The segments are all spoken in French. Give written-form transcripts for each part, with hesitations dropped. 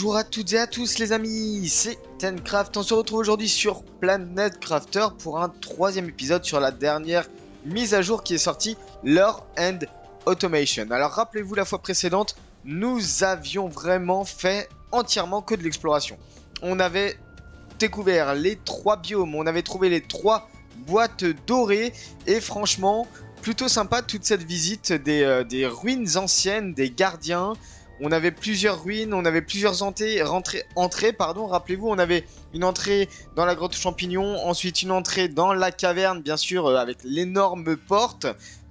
bonjour à toutes et à tous les amis, c'est Tencraft. On se retrouve aujourd'hui sur Planet Crafter pour un troisième épisode sur la dernière mise à jour qui est sortie, Lore and Automation. Alors rappelez-vous, la fois précédente, nous avions vraiment fait entièrement que de l'exploration. On avait découvert les 3 biomes, on avait trouvé les 3 boîtes dorées et franchement, plutôt sympa toute cette visite des ruines anciennes, des gardiens. On avait plusieurs ruines, on avait plusieurs entrées, rappelez-vous, on avait une entrée dans la grotte aux champignons, ensuite une entrée dans la caverne, bien sûr, avec l'énorme porte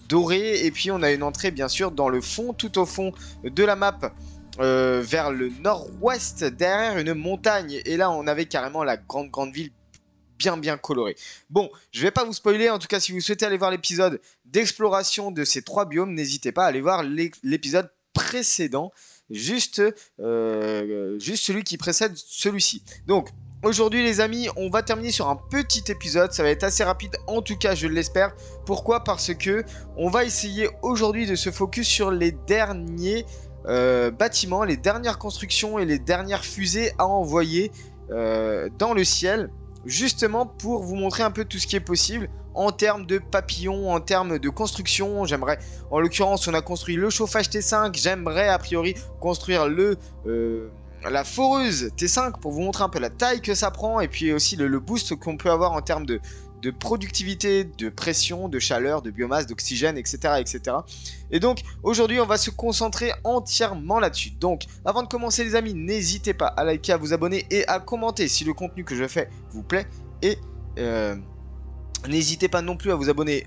dorée, et puis on a une entrée, bien sûr, dans le fond, tout au fond de la map, vers le nord-ouest, derrière une montagne, et là on avait carrément la grande ville bien colorée. Bon, je vais pas vous spoiler, en tout cas, si vous souhaitez aller voir l'épisode d'exploration de ces 3 biomes, n'hésitez pas à aller voir l'épisode précédent, juste celui qui précède celui-ci. Donc aujourd'hui les amis, on va terminer sur un petit épisode, ça va être assez rapide, en tout cas je l'espère. Pourquoi? Parce que on va essayer aujourd'hui de se focus sur les derniers bâtiments, les dernières constructions et les dernières fusées à envoyer dans le ciel, justement pour vous montrer un peu tout ce qui est possible en termes de papillons, en termes de construction. J'aimerais, en l'occurrence, on a construit le chauffage T5. J'aimerais a priori construire la foreuse T5 pour vous montrer un peu la taille que ça prend et puis aussi le boost qu'on peut avoir en termes de productivité, de pression, de chaleur, de biomasse, d'oxygène, etc. Et donc, aujourd'hui, on va se concentrer entièrement là-dessus. Donc, avant de commencer, les amis, n'hésitez pas à liker, à vous abonner et à commenter si le contenu que je fais vous plaît. Et n'hésitez pas non plus à vous abonner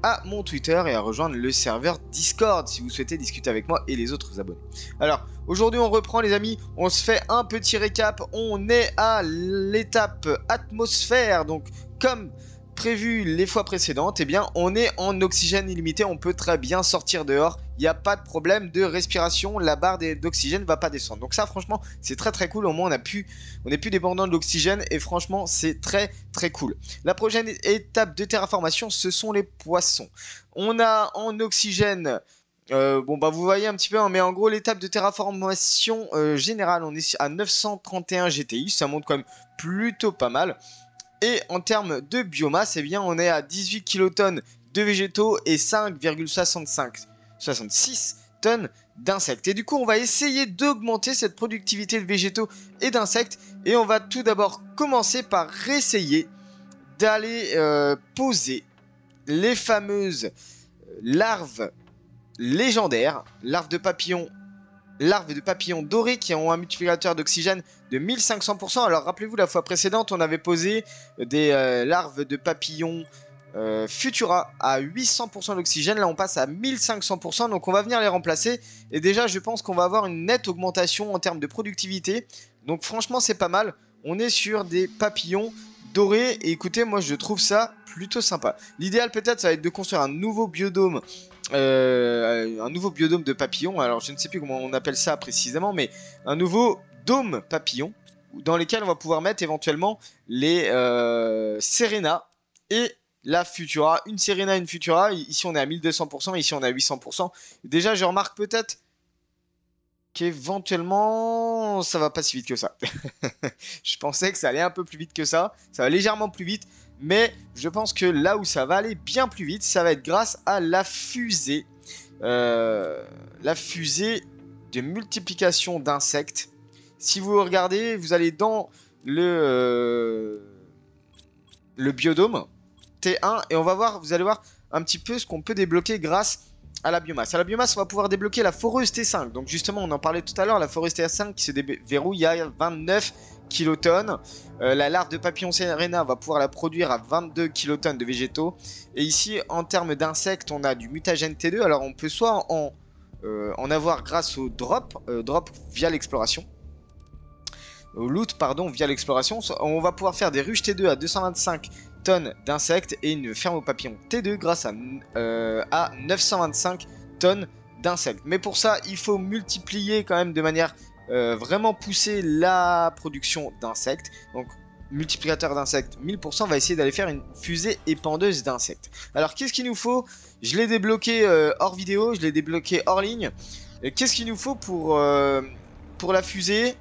à mon Twitter et à rejoindre le serveur Discord si vous souhaitez discuter avec moi et les autres abonnés. Alors, aujourd'hui, on reprend, les amis. On se fait un petit récap. On est à l'étape atmosphère. Donc, comme prévu les fois précédentes, eh bien, on est en oxygène illimité. On peut très bien sortir dehors. Il n'y a pas de problème de respiration. La barre d'oxygène ne va pas descendre. Donc ça, franchement, c'est très cool. Au moins, on n'est plus dépendant de l'oxygène. Et franchement, c'est très cool. La prochaine étape de terraformation, ce sont les poissons. On a en oxygène... bon bah vous voyez un petit peu, hein, mais en gros l'étape de terraformation générale, on est à 931 GTI, ça monte quand même plutôt pas mal. Et en termes de biomasse, eh bien on est à 18 kilotonnes de végétaux et 5,66 tonnes d'insectes. Et du coup on va essayer d'augmenter cette productivité de végétaux et d'insectes. Et on va tout d'abord commencer par essayer d'aller poser les fameuses larves légendaires, larves de papillons dorés qui ont un multiplicateur d'oxygène de 1500%. Alors rappelez-vous, la fois précédente, on avait posé des larves de papillons Futura à 800% d'oxygène. Là, on passe à 1500%, donc on va venir les remplacer. Et déjà, je pense qu'on va avoir une nette augmentation en termes de productivité. Donc franchement, c'est pas mal. On est sur des papillons dorés. Et écoutez, moi, je trouve ça plutôt sympa. L'idéal, peut-être, ça va être de construire un nouveau biodôme. De papillons, alors je ne sais plus comment on appelle ça précisément, mais un nouveau dôme papillon dans lesquels on va pouvoir mettre éventuellement les Serena et la Futura. Une Serena, une Futura. Ici on est à 1200%, ici on est à 800%. Déjà je remarque peut-être qu'éventuellement ça va pas si vite que ça. Je pensais que ça allait un peu plus vite que ça. Ça va légèrement plus vite. Mais je pense que là où ça va aller bien plus vite, ça va être grâce à la fusée. La fusée de multiplication d'insectes. Si vous regardez, vous allez dans le biodôme T1 et vous allez voir un petit peu ce qu'on peut débloquer grâce à la biomasse. À la biomasse, on va pouvoir débloquer la foreuse T5. Donc justement, on en parlait tout à l'heure, la foreuse T5 qui se déverrouille à 29 kilotonnes. La larve de papillon Serena va pouvoir la produire à 22 kilotonnes de végétaux. Et ici, en termes d'insectes, on a du mutagène T2. Alors, on peut soit en avoir grâce au drop via l'exploration. Au loot, pardon, via l'exploration. On va pouvoir faire des ruches T2 à 225 tonnes d'insectes et une ferme aux papillons T2 grâce à 925 tonnes d'insectes. Mais pour ça, il faut multiplier quand même de manière vraiment poussée la production d'insectes. Donc, multiplicateur d'insectes 1000%, on va essayer d'aller faire une fusée épandeuse d'insectes. Alors, qu'est-ce qu'il nous faut? Je l'ai débloqué hors vidéo, je l'ai débloqué hors ligne. Qu'est-ce qu'il nous faut pour la fusée?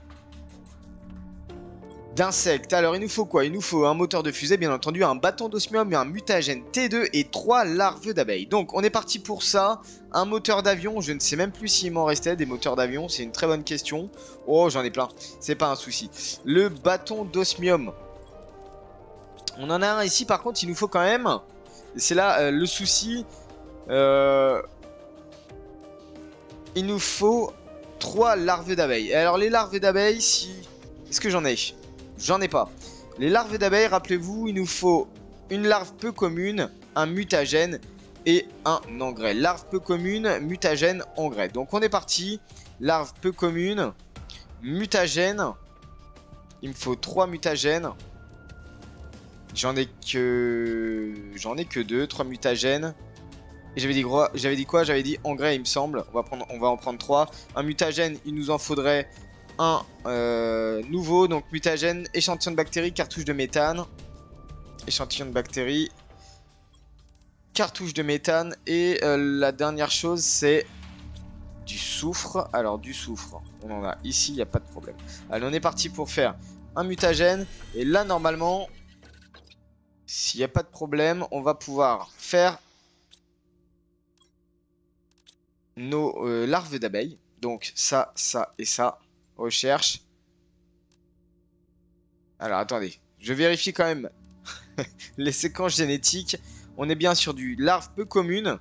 d'insectes. Alors, il nous faut quoi? Il nous faut un moteur de fusée, bien entendu, un bâton d'osmium, un mutagène T2 et 3 larves d'abeilles. Donc, on est parti pour ça. Un moteur d'avion, je ne sais même plus s'il m'en restait des moteurs d'avion, c'est une très bonne question. Oh, j'en ai plein, c'est pas un souci. Le bâton d'osmium. On en a un ici, par contre, il nous faut quand même... C'est là le souci. Il nous faut 3 larves d'abeilles. Alors, les larves d'abeilles, si... Est-ce que j'en ai? J'en ai pas. Les larves d'abeilles, rappelez-vous, il nous faut une larve peu commune, un mutagène et un engrais. Larve peu commune, mutagène, engrais. Donc on est parti. Larve peu commune, mutagène. Il me faut 3 mutagènes. J'en ai que 2, 3 mutagènes. Et j'avais dit quoi? J'avais dit engrais, il me semble. On va en prendre 3. Un mutagène, il nous en faudrait un nouveau, donc mutagène, échantillon de bactéries, cartouche de méthane. Échantillon de bactéries, cartouche de méthane. Et la dernière chose, c'est du soufre. Alors, du soufre, on en a ici, il n'y a pas de problème. Allez, on est parti pour faire un mutagène. Et là, normalement, s'il n'y a pas de problème, on va pouvoir faire nos larves d'abeilles. Donc, ça et ça. Recherche. Alors, attendez. Je vérifie quand même les séquences génétiques. On est bien sur du larve peu commune.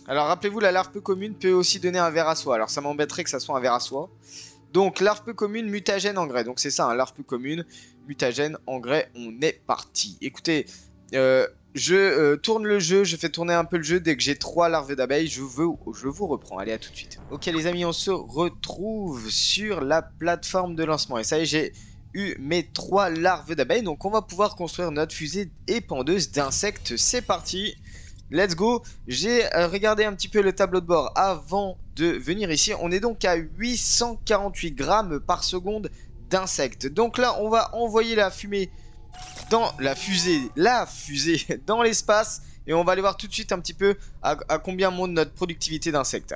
Alors, rappelez-vous, la larve peu commune peut aussi donner un ver à soie. Alors, ça m'embêterait que ça soit un ver à soie. Donc, larve peu commune, mutagène, engrais. Donc, c'est ça, un larve peu commune, mutagène, engrais. On est parti. Écoutez, je tourne le jeu, je fais tourner un peu le jeu. Dès que j'ai 3 larves d'abeilles, je vous reprends. Allez, à tout de suite. Ok les amis, on se retrouve sur la plateforme de lancement. Et ça y est, j'ai eu mes 3 larves d'abeilles. Donc on va pouvoir construire notre fusée épandeuse d'insectes. C'est parti, let's go. J'ai regardé un petit peu le tableau de bord avant de venir ici. On est donc à 848 grammes par seconde d'insectes. Donc là, on va envoyer la fumée dans la fusée dans l'espace, et on va aller voir tout de suite un petit peu à combien monte notre productivité d'insectes.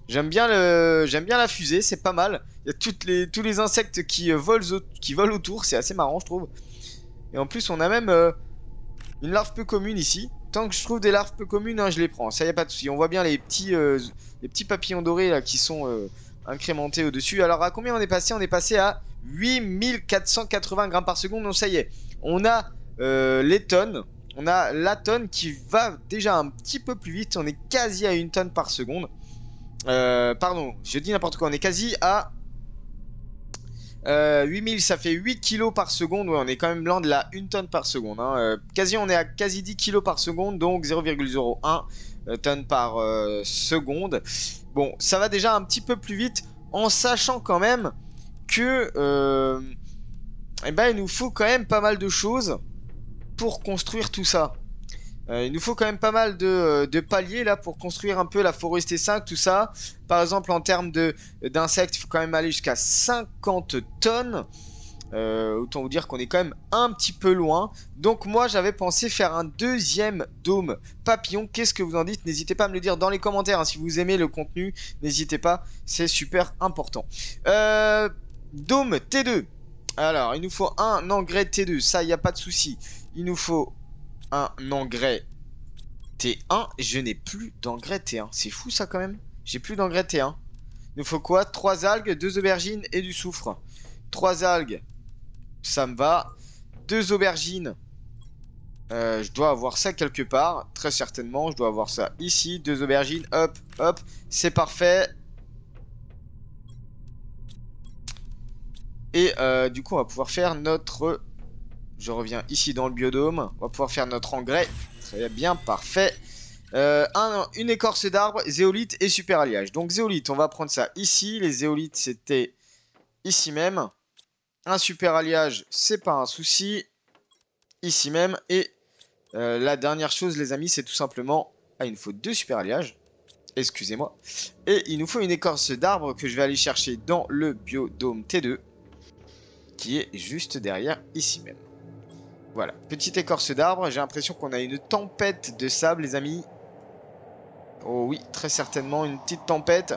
J'aime bien la fusée, c'est pas mal. Il y a tous les insectes qui volent autour, c'est assez marrant je trouve. Et en plus on a même une larve peu commune ici. Tant que je trouve des larves peu communes, hein, je les prends, ça y a pas de souci. On voit bien les petits papillons dorés là qui sont incrémentés au-dessus. Alors à combien on est passé? On est passé à 8480 grammes par seconde. Donc ça y est, on a les tonnes. On a la tonne qui va déjà un petit peu plus vite. On est quasi à 1 tonne par seconde. Pardon, je dis n'importe quoi. On est quasi à 8000, ça fait 8 kilos par seconde. Ouais, on est quand même loin de la 1 tonne par seconde. Hein. On est à quasi 10 kilos par seconde. Donc 0,01 tonnes par seconde. Bon, ça va déjà un petit peu plus vite. En sachant quand même que eh ben, il nous faut quand même pas mal de choses pour construire tout ça. Il nous faut quand même pas mal de paliers là pour construire un peu la forester 5, tout ça. Par exemple, en termes d'insectes, il faut quand même aller jusqu'à 50 tonnes. Autant vous dire qu'on est quand même un petit peu loin. Donc moi, j'avais pensé faire un deuxième dôme papillon. Qu'est-ce que vous en dites? N'hésitez pas à me le dire dans les commentaires. Hein, si vous aimez le contenu, n'hésitez pas. C'est super important. Dôme T2. Alors, il nous faut un engrais T2. Ça, il n'y a pas de souci. Il nous faut un engrais T1. Je n'ai plus d'engrais T1. C'est fou ça quand même. J'ai plus d'engrais T1. Il nous faut quoi? 3 algues, 2 aubergines et du soufre. 3 algues, ça me va. 2 aubergines. Je dois avoir ça quelque part. Très certainement, je dois avoir ça ici. 2 aubergines, hop, hop. C'est parfait. Et du coup, on va pouvoir faire notre... Je reviens ici dans le biodôme. On va pouvoir faire notre engrais. Très bien, parfait. Une écorce d'arbre, zéolite et super alliage. Donc zéolite, on va prendre ça ici. Les zéolites, c'était ici même. Un super alliage, c'est pas un souci. Ici même. Et la dernière chose, les amis, c'est tout simplement... Ah, il nous faut 2 super alliages. Excusez-moi. Et il nous faut une écorce d'arbre que je vais aller chercher dans le biodôme T2. Qui est juste derrière, ici même. Voilà, petite écorce d'arbre. J'ai l'impression qu'on a une tempête de sable, les amis. Oh oui, très certainement, une petite tempête.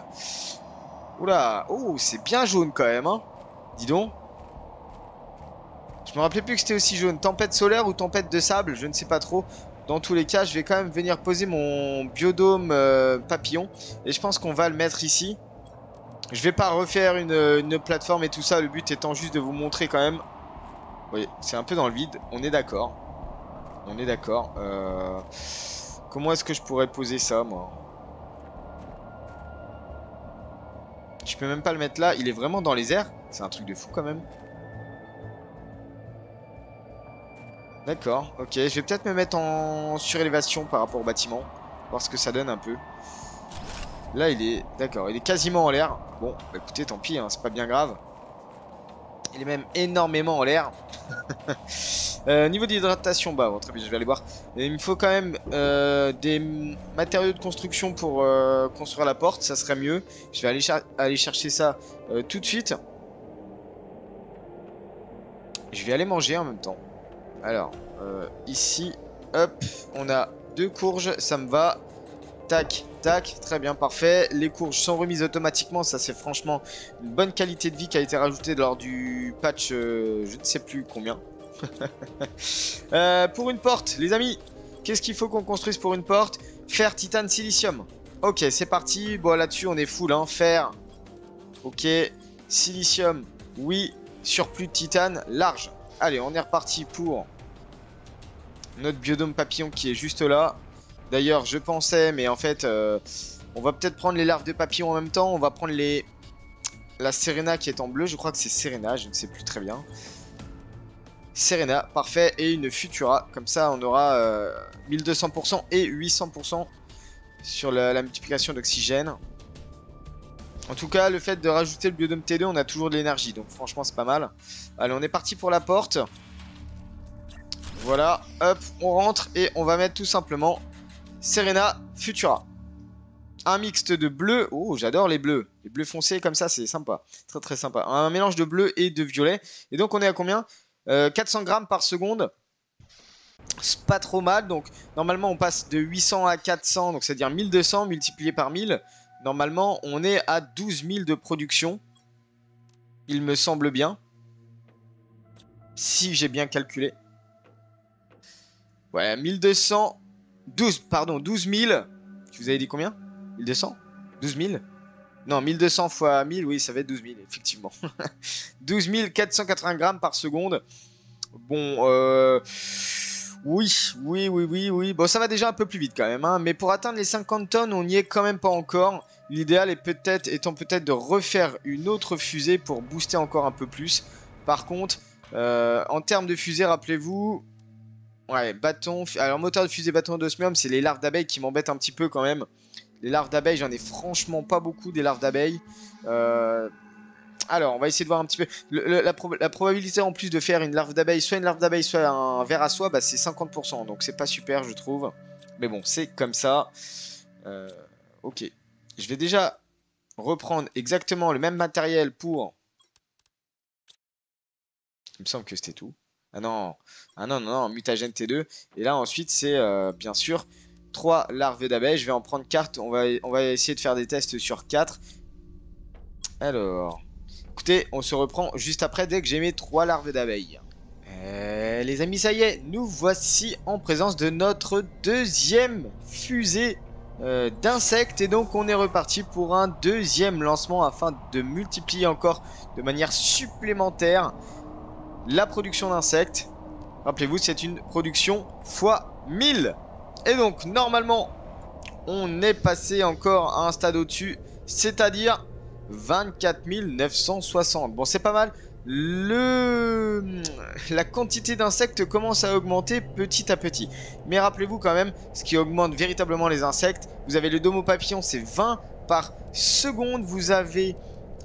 Oula, oh, c'est bien jaune quand même, hein. Dis donc. me rappelais plus que c'était aussi jaune. Tempête solaire ou tempête de sable, je ne sais pas trop. Dans tous les cas, je vais quand même venir poser mon biodôme papillon. Et je pense qu'on va le mettre ici. Je vais pas refaire une plateforme et tout ça. Le but étant juste de vous montrer quand même. Oui, c'est un peu dans le vide. On est d'accord. On est d'accord. Comment est-ce que je pourrais poser ça, moi? Je peux même pas le mettre là. Il est vraiment dans les airs. C'est un truc de fou quand même. D'accord, ok. Je vais peut-être me mettre en surélévation par rapport au bâtiment. Voir ce que ça donne un peu. Là, il est... D'accord, il est quasiment en l'air. Bon, bah, écoutez, tant pis, hein, c'est pas bien grave. Il est même énormément en l'air. Niveau d'hydratation, bah, bon, très bien, je vais aller voir. Et il me faut quand même des matériaux de construction pour construire la porte. Ça serait mieux. Je vais aller chercher ça tout de suite. Je vais aller manger en même temps. Alors, ici, hop, on a 2 courges, ça me va. Tac, tac, très bien, parfait. Les courges sont remises automatiquement, ça c'est franchement une bonne qualité de vie qui a été rajoutée lors du patch, je ne sais plus combien. Pour une porte, les amis, qu'est-ce qu'il faut qu'on construise pour une porte? Fer, titane, silicium. Ok, c'est parti. Bon, là-dessus, on est full, hein. Fer, ok. Silicium, oui. Surplus de titane, large. Allez, on est reparti pour notre biodôme papillon qui est juste là. D'ailleurs, je pensais, mais en fait, on va peut-être prendre les larves de papillon en même temps. On va prendre la Serena qui est en bleu. Je crois que c'est Serena, je ne sais plus très bien. Serena, parfait. Et une Futura. Comme ça, on aura 1200% et 800% sur la multiplication d'oxygène. En tout cas, le fait de rajouter le biodôme T2, on a toujours de l'énergie. Donc franchement, c'est pas mal. Allez, on est parti pour la porte. Voilà, hop, on rentre et on va mettre tout simplement Serena Futura. Un mixte de bleu. Oh, j'adore les bleus. Les bleus foncés comme ça, c'est sympa. Très très sympa. Un mélange de bleu et de violet. Et donc, on est à combien 400 grammes par seconde. C'est pas trop mal. Donc, normalement, on passe de 800 à 400. Donc, c'est-à-dire 1200 multiplié par 1000. Normalement, on est à 12 000 de production. Il me semble bien. Si j'ai bien calculé. Ouais, 1200. 12 000. Tu vous avez dit combien 1200 12 000 Non, 1200 fois 1000, oui, ça va être 12 000, effectivement. 12 480 grammes par seconde. Bon, oui. Bon, ça va déjà un peu plus vite quand même, hein. Mais pour atteindre les 50 tonnes, on n'y est quand même pas encore. L'idéal étant peut-être de refaire une autre fusée pour booster encore un peu plus. Par contre, en termes de fusée, rappelez-vous... Ouais, bâton... Alors, moteur de fusée bâton d'osmium, c'est les larves d'abeilles qui m'embêtent un petit peu quand même. Les larves d'abeilles, j'en ai franchement pas beaucoup des larves d'abeilles. Alors, on va essayer de voir un petit peu. La probabilité en plus de faire une larve d'abeille, soit un ver à soie, bah, c'est 50%. Donc, c'est pas super, je trouve. Mais bon, c'est comme ça. Ok. Je vais déjà reprendre exactement le même matériel pour... Il me semble que c'était tout. Ah non, mutagène T2. Et là, ensuite, c'est bien sûr 3 larves d'abeilles. Je vais en prendre 4. On va essayer de faire des tests sur 4. Alors, écoutez, on se reprend juste après dès que j'ai mes 3 larves d'abeilles. Les amis, ça y est, nous voici en présence de notre deuxième fusée d'insectes. Et donc, on est reparti pour un deuxième lancement afin de multiplier encore de manière supplémentaire la production d'insectes. Rappelez-vous, c'est une production fois 1000. Et donc, normalement, on est passé encore à un stade au-dessus, c'est-à-dire 24 960. Bon, c'est pas mal. La quantité d'insectes commence à augmenter petit à petit. Mais rappelez-vous quand même, ce qui augmente véritablement les insectes, vous avez le domo papillon, c'est 20 par seconde. Vous avez...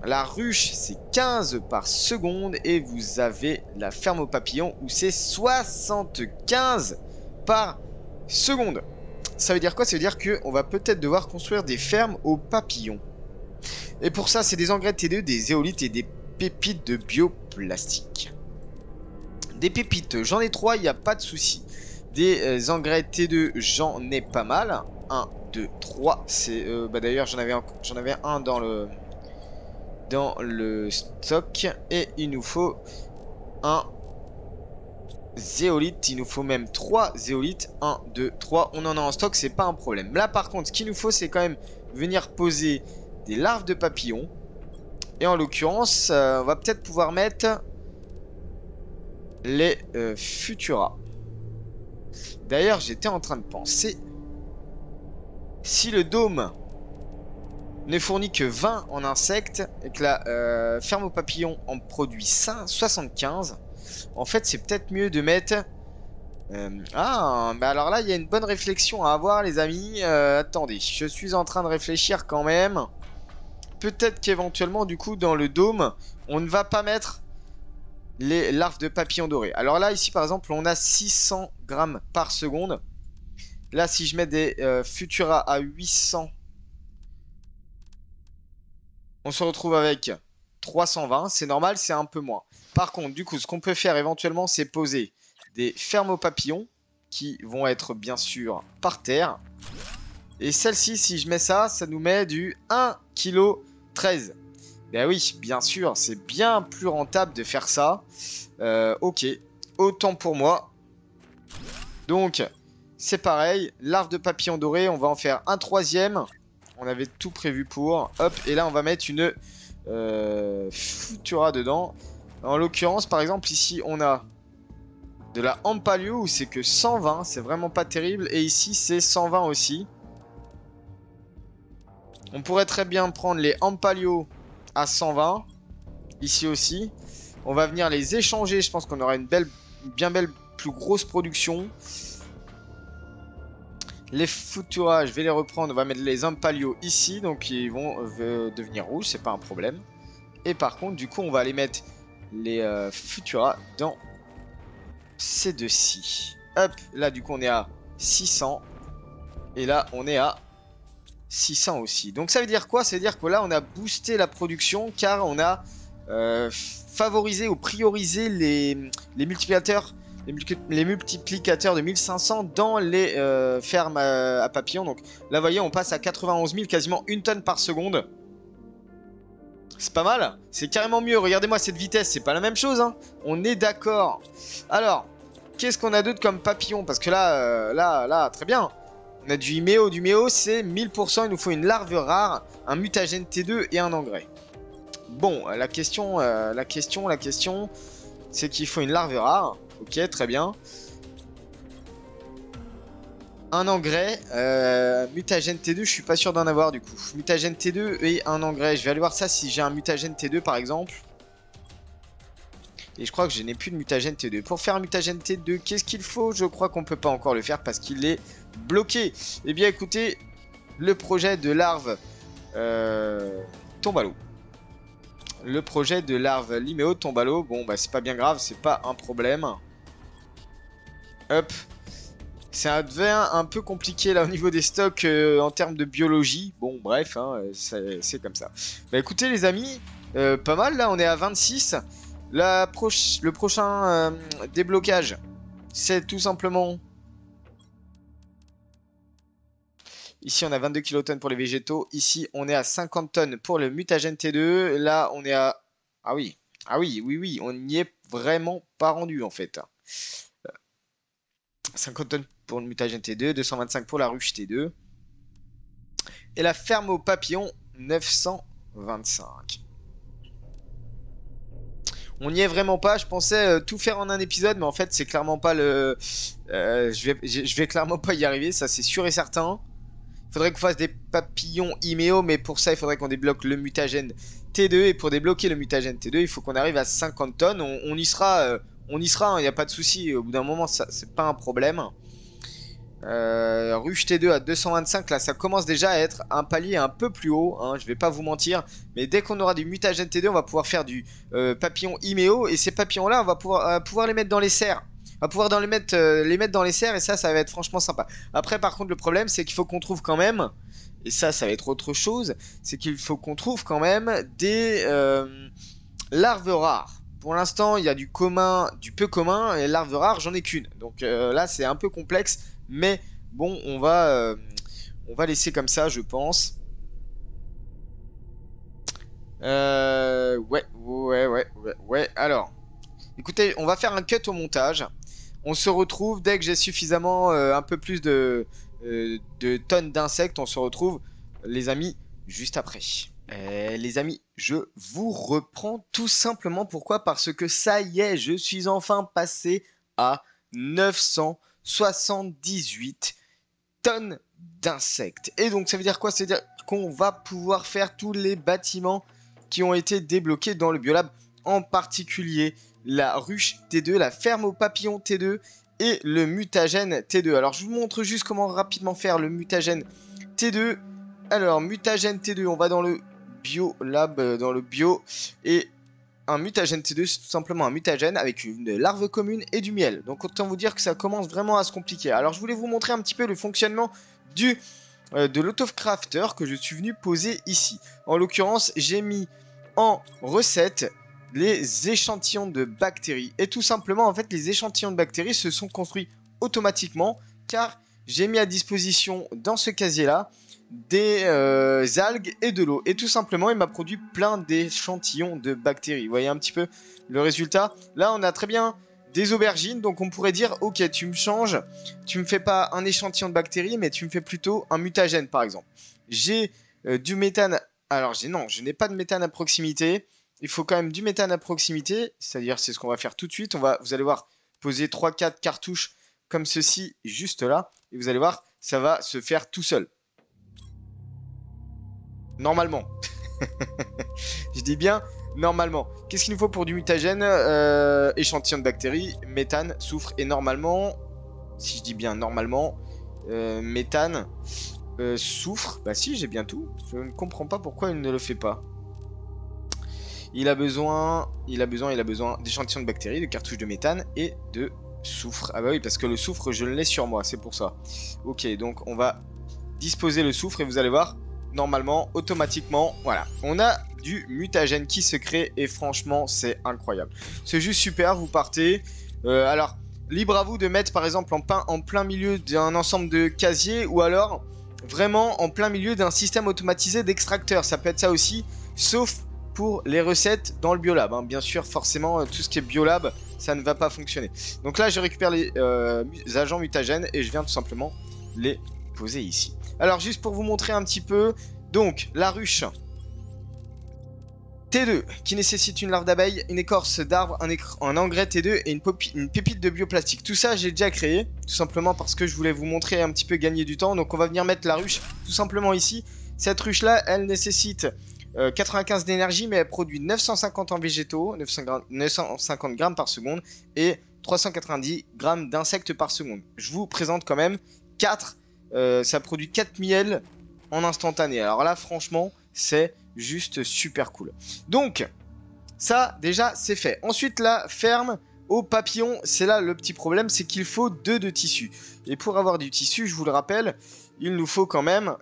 La ruche, c'est 15 par seconde. Et vous avez la ferme aux papillons où c'est 75 par seconde. Ça veut dire quoi? Ça veut dire qu'on va peut-être devoir construire des fermes aux papillons. Et pour ça, c'est des engrais T2, des éolites et des pépites de bioplastique. Des pépites, j'en ai 3, il n'y a pas de souci. Des engrais T2, j'en ai pas mal. 1, 2, 3. D'ailleurs, j'en avais un dans le stock. Et il nous faut un zéolithes. Il nous faut même 3 zéolithes. 1, 2, 3. On en a en stock, c'est pas un problème. Là, par contre, ce qu'il nous faut, c'est quand même venir poser des larves de papillons. Et en l'occurrence, on va peut-être pouvoir mettre les Futura. D'ailleurs, j'étais en train de penser, si le dôme ne fournit que 20 en insectes et que la ferme aux papillons en produit 75, en fait, c'est peut-être mieux de mettre... bah alors là, il y a une bonne réflexion à avoir, les amis. Attendez, je suis en train de réfléchir quand même. Peut-être qu'éventuellement, du coup, dans le dôme, on ne va pas mettre les larves de papillons dorés. Alors là, ici, par exemple, on a 600 grammes par seconde. Là, si je mets des Futura à 800, on se retrouve avec 320. C'est normal, c'est un peu moins. Par contre, du coup, ce qu'on peut faire éventuellement, c'est poser des fermes aux papillons qui vont être, bien sûr, par terre. Et celle-ci, si je mets ça, ça nous met du 1,13 kg. Ben oui, bien sûr, c'est bien plus rentable de faire ça. Ok, autant pour moi. Donc, c'est pareil. Larve de papillon doré, on va en faire un troisième. On avait tout prévu pour. Hop, et là, on va mettre une Futura dedans. En l'occurrence, par exemple, ici, on a de la Ampalio où c'est que 120. C'est vraiment pas terrible. Et ici, c'est 120 aussi. On pourrait très bien prendre les Ampalio à 120. Ici aussi. On va venir les échanger. Je pense qu'on aura une bien belle, plus grosse production. Les Futura, je vais les reprendre. On va mettre les Ampalio ici. Donc ils vont devenir rouges. C'est pas un problème. Et par contre, du coup, on va aller mettre les Futura dans ces deux-ci. Hop, là, du coup, on est à 600. Et là, on est à 600 aussi. Donc ça veut dire quoi? Ça veut dire que là, on a boosté la production car on a favorisé ou priorisé les multiplicateurs. Les multiplicateurs de 1500 dans les fermes à papillons. Donc là, vous voyez, on passe à 91 000, quasiment 1 tonne par seconde. C'est pas mal. C'est carrément mieux. Regardez-moi cette vitesse. C'est pas la même chose, hein. On est d'accord. Alors, qu'est-ce qu'on a d'autre comme papillon? Parce que là, très bien. On a du Iméo. Du Iméo, c'est 1000%. Il nous faut une larve rare, un mutagène T2 et un engrais. Bon, la question, c'est qu'il faut une larve rare. Ok, très bien. Un engrais, mutagène T2, je suis pas sûr d'en avoir du coup. Mutagène T2 et un engrais. Je vais aller voir ça si j'ai un mutagène T2 par exemple. Et je crois que je n'ai plus de mutagène T2. Pour faire un mutagène T2, qu'est-ce qu'il faut? Je crois qu'on peut pas encore le faire parce qu'il est bloqué. Eh bien écoutez, le projet de larve tombe à l'eau. Le projet de larve Liméo tombe à l'eau. Bon bah c'est pas bien grave, c'est pas un problème. Hop. Ça devient un peu compliqué là au niveau des stocks en termes de biologie. Bon bref, hein, c'est comme ça. Bah écoutez les amis, pas mal là, on est à 26. Le prochain déblocage, c'est tout simplement... Ici on a 22 kilotonnes pour les végétaux. Ici on est à 50 tonnes pour le mutagène T2. Là on est à... Ah oui, oui, on n'y est vraiment pas rendu en fait. 50 tonnes pour le mutagène T2, 225 pour la ruche T2. Et la ferme aux papillons, 925. On n'y est vraiment pas. Je pensais tout faire en un épisode, mais en fait, c'est clairement pas le... je vais clairement pas y arriver, ça c'est sûr et certain. Il faudrait qu'on fasse des papillons Iméo, mais pour ça, il faudrait qu'on débloque le mutagène T2. Et pour débloquer le mutagène T2, il faut qu'on arrive à 50 tonnes. On y sera, il n'y a pas de souci. Au bout d'un moment, ça c'est pas un problème. Ruche T2 à 225, là ça commence déjà à être un palier un peu plus haut, hein, je vais pas vous mentir. Mais dès qu'on aura du mutagène T2, on va pouvoir faire du papillon Iméo. Et ces papillons là, on va pouvoir les mettre dans les serres. On va pouvoir les mettre dans les serres et ça va être franchement sympa. Après par contre le problème c'est qu'il faut qu'on trouve quand même, et ça va être autre chose, c'est qu'il faut qu'on trouve quand même des larves rares. Pour l'instant il y a du commun, du peu commun, et larves rares j'en ai qu'une. Donc là c'est un peu complexe. Mais bon, on va laisser comme ça, je pense. Ouais. Alors, écoutez, on va faire un cut au montage. On se retrouve dès que j'ai suffisamment un peu plus de tonnes d'insectes. On se retrouve, les amis, juste après. Les amis, je vous reprends tout simplement. Pourquoi? Parce que ça y est, je suis enfin passé à 978 tonnes d'insectes. Et donc ça veut dire quoi? C'est-à-dire qu'on va pouvoir faire tous les bâtiments qui ont été débloqués dans le biolab, en particulier la ruche T2, la ferme aux papillons T2 et le mutagène T2. Alors je vous montre juste comment rapidement faire le mutagène T2. Alors mutagène T2, on va dans le biolab, dans le bio, et un mutagène T2, c'est tout simplement un mutagène avec une larve commune et du miel. Donc autant vous dire que ça commence vraiment à se compliquer. Alors je voulais vous montrer un petit peu le fonctionnement de l'autocrafter que je suis venu poser ici. En l'occurrence, j'ai mis en recette les échantillons de bactéries. Et tout simplement, en fait, les échantillons de bactéries se sont construits automatiquement, car j'ai mis à disposition dans ce casier-là des algues et de l'eau. Et tout simplement, il m'a produit plein d'échantillons de bactéries. Vous voyez un petit peu le résultat? Là, on a très bien des aubergines. Donc, on pourrait dire, ok, tu me changes. Tu me fais pas un échantillon de bactéries, mais tu me fais plutôt un mutagène, par exemple. J'ai du méthane. Alors, non, je n'ai pas de méthane à proximité. Il faut quand même du méthane à proximité. C'est-à-dire, c'est ce qu'on va faire tout de suite. Vous allez voir, poser 3-4 cartouches comme ceci, juste là. Et vous allez voir, ça va se faire tout seul. Normalement. Je dis bien normalement. Qu'est-ce qu'il nous faut pour du mutagène? Échantillon de bactéries, méthane, soufre et normalement, si je dis bien normalement, méthane, soufre. Bah si, j'ai bien tout. Je ne comprends pas pourquoi il ne le fait pas. Il a besoin d'échantillons de bactéries, de cartouches de méthane et de soufre. Ah bah oui, parce que le soufre, je l'ai sur moi, c'est pour ça. Ok, donc on va disposer le soufre et vous allez voir, normalement, automatiquement, voilà, on a du mutagène qui se crée et franchement, c'est incroyable. C'est juste super, vous partez. Alors, libre à vous de mettre par exemple en plein milieu d'un ensemble de casiers ou alors vraiment en plein milieu d'un système automatisé d'extracteurs. Ça peut être ça aussi, sauf pour les recettes dans le biolab. Hein. Bien sûr, forcément, tout ce qui est biolab, ça ne va pas fonctionner. Donc là, je récupère les agents mutagènes et je viens tout simplement les poser ici. Alors, juste pour vous montrer un petit peu, donc, la ruche T2, qui nécessite une larve d'abeille, une écorce d'arbre, un engrais T2 et une pépite de bioplastique. Tout ça, j'ai déjà créé, tout simplement parce que je voulais vous montrer un petit peu gagner du temps. Donc, on va venir mettre la ruche tout simplement ici. Cette ruche-là, elle nécessite 95 d'énergie, mais elle produit 950 en végétaux, 950 grammes par seconde et 390 grammes d'insectes par seconde. Je vous présente quand même 4, ça produit 4 miels en instantané. Alors là, franchement, c'est juste super cool. Donc, ça, déjà, c'est fait. Ensuite, la ferme aux papillons, c'est là le petit problème, c'est qu'il faut 2 de tissu. Et pour avoir du tissu, je vous le rappelle, il nous faut quand même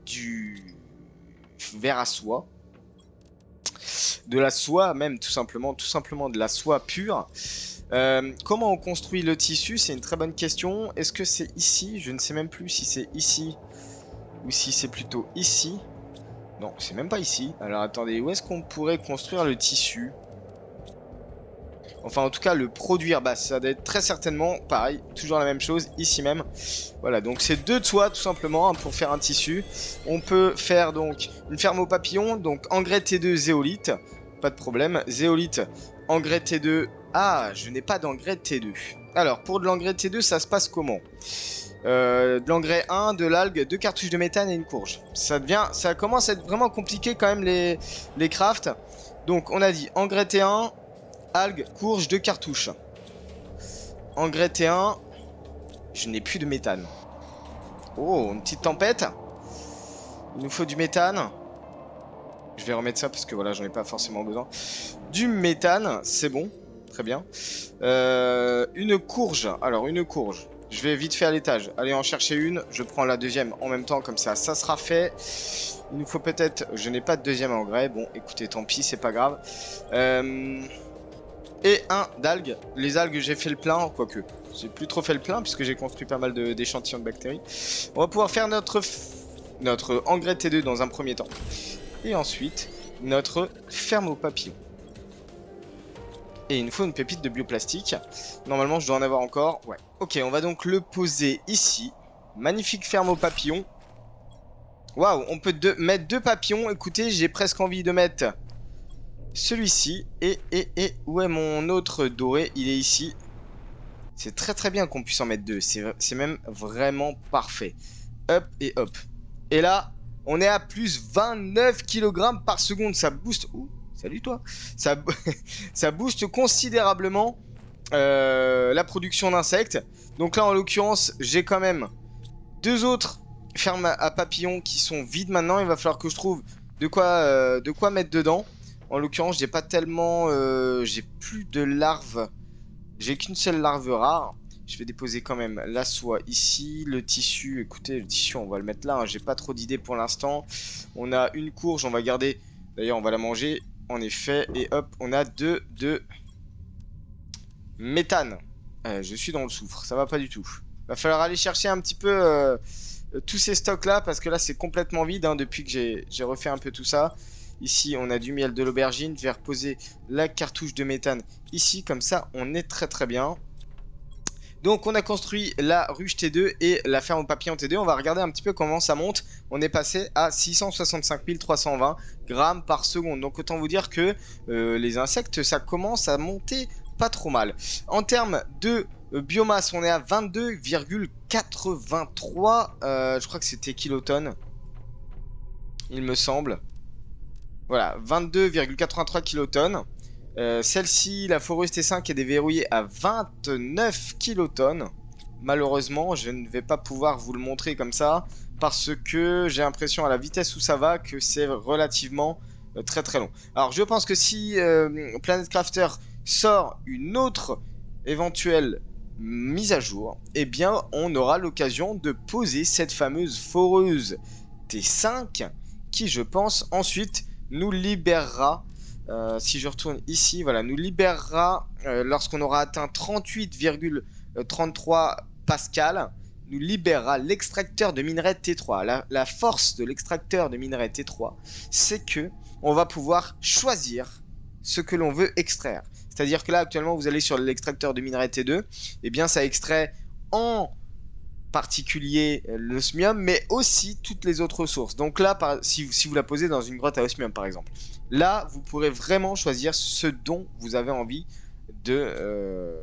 du verre à soie. De la soie même, tout simplement de la soie pure. Comment on construit le tissu? C'est une très bonne question. Est-ce que c'est ici? Je ne sais même plus si c'est ici ou si c'est plutôt ici. Non, c'est même pas ici. Alors attendez, où est-ce qu'on pourrait construire le tissu? Enfin, en tout cas, le produire. Bah, ça doit être très certainement pareil. Toujours la même chose, ici même. Voilà, donc c'est 2 de soie, tout simplement, hein, pour faire un tissu. On peut faire donc une ferme aux papillons. Donc engrais T2, zéolite. Pas de problème. Zéolite, engrais T2. Ah, je n'ai pas d'engrais T2. Alors, pour de l'engrais T2, ça se passe comment? De l'engrais 1, de l'algue, 2 cartouches de méthane et une courge. Ça commence à être vraiment compliqué quand même les crafts. Donc, on a dit engrais T1, algues, courge, 2 cartouches. Engrais T1, je n'ai plus de méthane. Oh, une petite tempête. Il nous faut du méthane. Je vais remettre ça parce que voilà, j'en ai pas forcément besoin. Du méthane, c'est bon. Très bien. Une courge. Alors, une courge. Je vais vite faire l'étage. Allez en chercher une. Je prends la deuxième en même temps, comme ça sera fait. Il nous faut peut-être... Je n'ai pas de deuxième engrais. Bon, écoutez, tant pis, c'est pas grave. Et un d'algues. Les algues, j'ai fait le plein, quoique. J'ai plus trop fait le plein, puisque j'ai construit pas mal d'échantillons de bactéries. On va pouvoir faire notre engrais T2 dans un premier temps. Et ensuite, notre ferme aux papillons. Et il nous faut une pépite de bioplastique. Normalement, je dois en avoir encore. Ouais. Ok, on va donc le poser ici. Magnifique ferme aux papillons. Waouh, on peut mettre 2 papillons. Écoutez, j'ai presque envie de mettre celui-ci. Et où est mon autre doré? Il est ici. C'est très bien qu'on puisse en mettre 2. C'est même vraiment parfait. Hop et hop. Et là, on est à plus 29 kg par seconde. Ça booste... Ouh, salut toi. Ça booste considérablement la production d'insectes. Donc là, en l'occurrence, j'ai quand même 2 autres fermes à papillons qui sont vides maintenant. Il va falloir que je trouve de quoi mettre dedans. En l'occurrence, j'ai pas tellement... j'ai plus de larves. J'ai qu'une seule larve rare. Je vais déposer quand même la soie ici. Le tissu, écoutez, le tissu, on va le mettre là. Hein. J'ai pas trop d'idées pour l'instant. On a une courge, on va garder. D'ailleurs, on va la manger, en effet. Et hop, on a 2 de méthane. Je suis dans le soufre, ça va pas du tout. Va falloir aller chercher un petit peu tous ces stocks là. Parce que là, c'est complètement vide hein, depuis que j'ai refait un peu tout ça. Ici, on a du miel, de l'aubergine. Je vais reposer la cartouche de méthane ici. Comme ça, on est très bien. Donc, on a construit la ruche T2 et la ferme aux papillons T2. On va regarder un petit peu comment ça monte. On est passé à 665 320 grammes par seconde. Donc, autant vous dire que les insectes, ça commence à monter pas trop mal. En termes de biomasse, on est à 22,83. Je crois que c'était kilotonnes. Il me semble. Voilà, 22,83 kilotonnes. Celle-ci, la Forest T5 est déverrouillée à 29 kilotonnes. Malheureusement, je ne vais pas pouvoir vous le montrer comme ça. Parce que j'ai l'impression à la vitesse où ça va que c'est relativement très long. Alors je pense que si Planet Crafter sort une autre éventuelle mise à jour, eh bien on aura l'occasion de poser cette fameuse foreuse T5 qui je pense ensuite nous libérera, si je retourne ici, voilà, nous libérera lorsqu'on aura atteint 38,33 pascal, nous libérera l'extracteur de minerai T3. La force de l'extracteur de minerai T3, c'est que on va pouvoir choisir ce que l'on veut extraire. C'est-à-dire que là, actuellement, vous allez sur l'extracteur de minerai T2, et bien ça extrait en particulier l'osmium, mais aussi toutes les autres ressources. Donc là, si vous la posez dans une grotte à osmium par exemple, là vous pourrez vraiment choisir ce dont vous avez envie de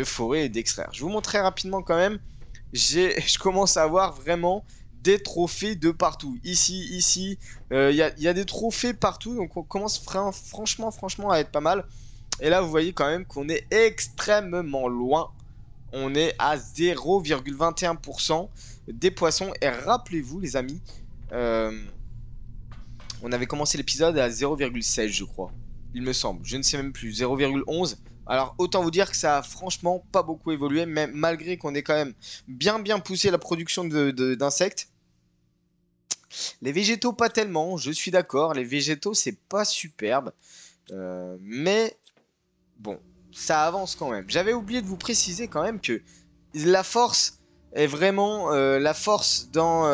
forer et d'extraire. Je vous montre très rapidement quand même. Je commence à avoir vraiment des trophées de partout. Ici, il y a des trophées partout, donc on commence franchement à être pas mal. Et là vous voyez quand même qu'on est extrêmement loin. On est à 0,21% des poissons. Et rappelez-vous les amis, on avait commencé l'épisode à 0,16 je crois. Il me semble, je ne sais même plus, 0,11. Alors autant vous dire que ça a franchement pas beaucoup évolué. Mais malgré qu'on ait quand même bien poussé la production d'insectes, les végétaux pas tellement, je suis d'accord. Les végétaux c'est pas superbe, mais bon, ça avance quand même. J'avais oublié de vous préciser quand même que la force est vraiment la force dans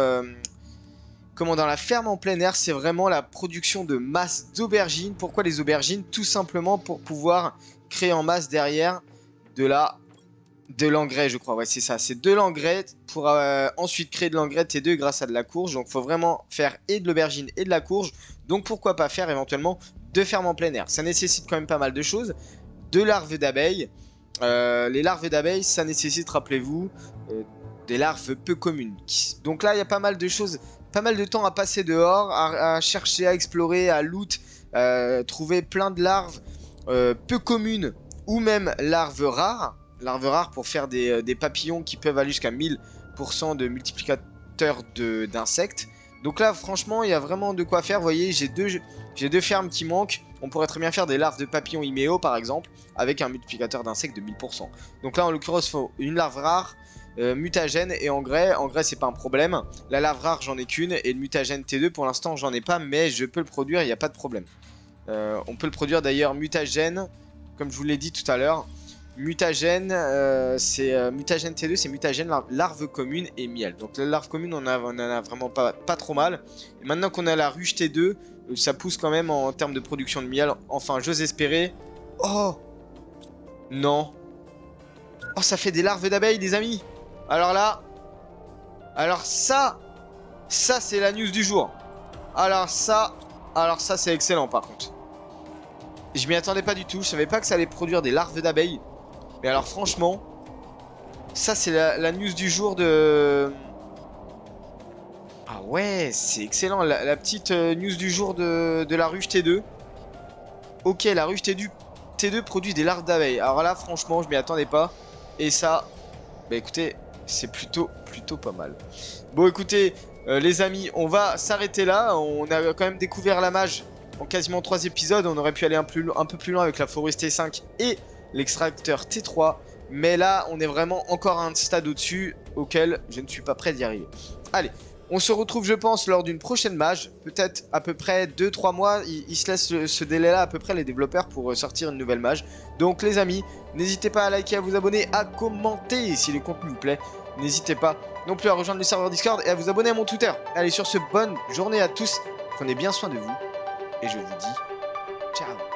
dans la ferme en plein air, c'est vraiment la production de masse d'aubergines. Pourquoi les aubergines? Tout simplement pour pouvoir créer en masse derrière de l'engrais, je crois. Ouais, c'est ça, c'est de l'engrais pour ensuite créer de l'engrais T2 grâce à de la courge. Donc il faut vraiment faire et de l'aubergine et de la courge. Donc pourquoi pas faire éventuellement de ferme en plein air. Ça nécessite quand même pas mal de choses. De larves d'abeilles. Les larves d'abeilles, ça nécessite, rappelez-vous, des larves peu communes. Donc là, il y a pas mal de choses, pas mal de temps à passer dehors, à chercher, à explorer, à loot, trouver plein de larves peu communes ou même larves rares. Larves rares pour faire des papillons qui peuvent aller jusqu'à 1000% de multiplicateur d'insectes. Donc là, franchement, il y a vraiment de quoi faire. Vous voyez, j'ai deux fermes qui manquent. On pourrait très bien faire des larves de papillons Iméo, par exemple, avec un multiplicateur d'insectes de 1000%. Donc là, en l'occurrence, il faut une larve rare, mutagène et engrais. Engrais, c'est pas un problème. La larve rare, j'en ai qu'une. Et le mutagène T2, pour l'instant, j'en ai pas, mais je peux le produire, il n'y a pas de problème. On peut le produire d'ailleurs mutagène, comme je vous l'ai dit tout à l'heure. Mutagène, mutagène T2, c'est mutagène, larve commune et miel. Donc la larve commune, on en a vraiment pas trop mal. Et maintenant qu'on a la ruche T2, ça pousse quand même en termes de production de miel. Enfin, j'ose espérer. Oh, Non. Oh, ça fait des larves d'abeilles, les amis. Alors là... Alors ça c'est la news du jour. Alors ça c'est excellent par contre. Je m'y attendais pas du tout, je savais pas que ça allait produire des larves d'abeilles. Mais alors franchement, ça c'est la news du jour de... Ah ouais, c'est excellent, la petite news du jour de la ruche T2. Ok, la ruche T2 produit des larves d'abeilles. Alors là franchement, je m'y attendais pas. Et ça, bah écoutez, c'est plutôt pas mal. Bon écoutez, les amis, on va s'arrêter là. On a quand même découvert la mage en quasiment 3 épisodes. On aurait pu aller un peu plus loin avec la forest T5 et l'extracteur T3. Mais là, on est vraiment encore à un stade au-dessus auquel je ne suis pas prêt d'y arriver. Allez, on se retrouve, je pense, lors d'une prochaine mage. Peut-être à peu près 2-3 mois. Ils se laissent ce délai-là à peu près, les développeurs, pour sortir une nouvelle mage. Donc les amis, n'hésitez pas à liker, à vous abonner, à commenter si le contenu vous plaît. N'hésitez pas non plus à rejoindre le serveur Discord et à vous abonner à mon Twitter. Allez, sur ce, bonne journée à tous. Prenez bien soin de vous. Et je vous dis ciao.